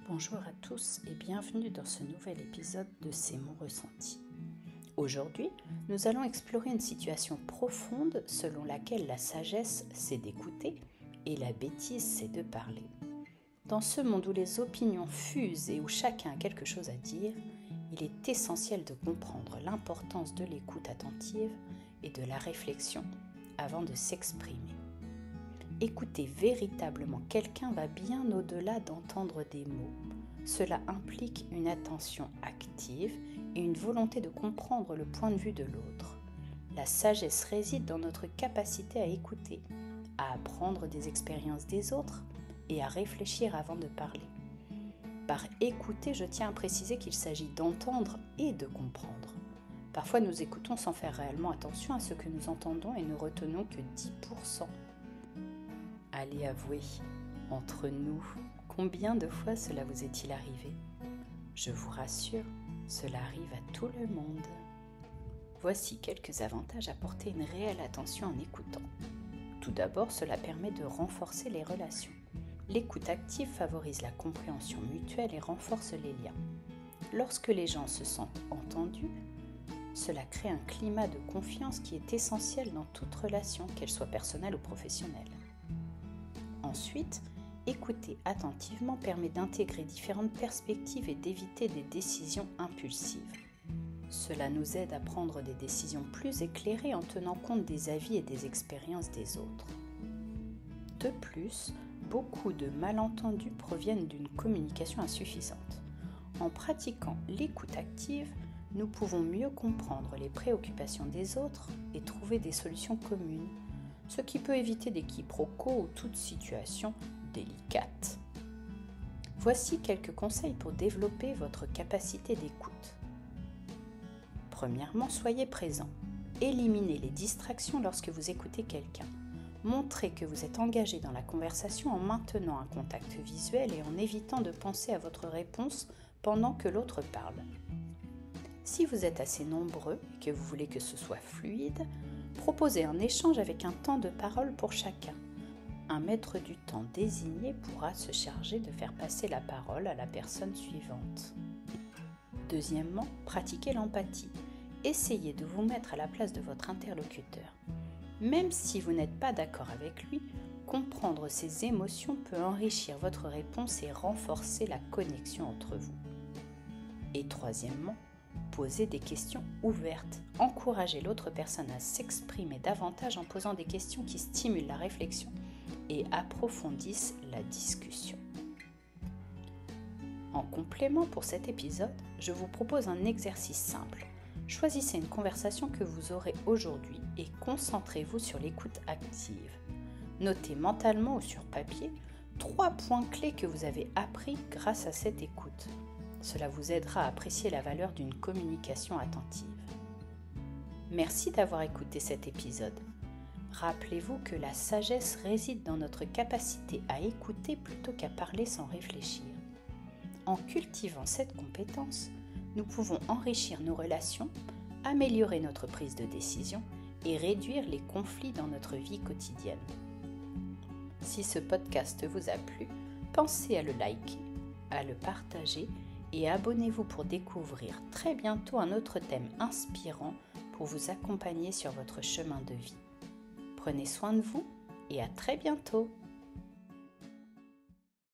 Bonjour à tous et bienvenue dans ce nouvel épisode de C'est mon ressenti. Aujourd'hui, nous allons explorer une situation profonde selon laquelle la sagesse c'est d'écouter et la bêtise c'est de parler. Dans ce monde où les opinions fusent et où chacun a quelque chose à dire, il est essentiel de comprendre l'importance de l'écoute attentive et de la réflexion avant de s'exprimer. Écouter véritablement quelqu'un va bien au-delà d'entendre des mots. Cela implique une attention active et une volonté de comprendre le point de vue de l'autre. La sagesse réside dans notre capacité à écouter, à apprendre des expériences des autres et à réfléchir avant de parler. Par écouter, je tiens à préciser qu'il s'agit d'entendre et de comprendre. Parfois, nous écoutons sans faire réellement attention à ce que nous entendons et ne retenons que 10%. Allez avouer, entre nous, combien de fois cela vous est-il arrivé ? Je vous rassure, cela arrive à tout le monde. Voici quelques avantages à porter une réelle attention en écoutant. Tout d'abord, cela permet de renforcer les relations. L'écoute active favorise la compréhension mutuelle et renforce les liens. Lorsque les gens se sentent entendus, cela crée un climat de confiance qui est essentiel dans toute relation, qu'elle soit personnelle ou professionnelle. Ensuite, écouter attentivement permet d'intégrer différentes perspectives et d'éviter des décisions impulsives. Cela nous aide à prendre des décisions plus éclairées en tenant compte des avis et des expériences des autres. De plus, beaucoup de malentendus proviennent d'une communication insuffisante. En pratiquant l'écoute active, nous pouvons mieux comprendre les préoccupations des autres et trouver des solutions communes, ce qui peut éviter des quiproquos ou toute situation délicate. Voici quelques conseils pour développer votre capacité d'écoute. Premièrement, soyez présent. Éliminez les distractions lorsque vous écoutez quelqu'un. Montrez que vous êtes engagé dans la conversation en maintenant un contact visuel et en évitant de penser à votre réponse pendant que l'autre parle. Si vous êtes assez nombreux et que vous voulez que ce soit fluide, proposez un échange avec un temps de parole pour chacun. Un maître du temps désigné pourra se charger de faire passer la parole à la personne suivante. Deuxièmement, pratiquez l'empathie. Essayez de vous mettre à la place de votre interlocuteur. Même si vous n'êtes pas d'accord avec lui, comprendre ses émotions peut enrichir votre réponse et renforcer la connexion entre vous. Et troisièmement, posez des questions ouvertes. Encouragez l'autre personne à s'exprimer davantage en posant des questions qui stimulent la réflexion et approfondissent la discussion. En complément pour cet épisode, je vous propose un exercice simple. Choisissez une conversation que vous aurez aujourd'hui et concentrez-vous sur l'écoute active. Notez mentalement ou sur papier 3 points clés que vous avez appris grâce à cette écoute. Cela vous aidera à apprécier la valeur d'une communication attentive. Merci d'avoir écouté cet épisode. Rappelez-vous que la sagesse réside dans notre capacité à écouter plutôt qu'à parler sans réfléchir. En cultivant cette compétence, nous pouvons enrichir nos relations, améliorer notre prise de décision et réduire les conflits dans notre vie quotidienne. Si ce podcast vous a plu, pensez à le liker, à le partager et abonnez-vous pour découvrir très bientôt un autre thème inspirant pour vous accompagner sur votre chemin de vie. Prenez soin de vous et à très bientôt.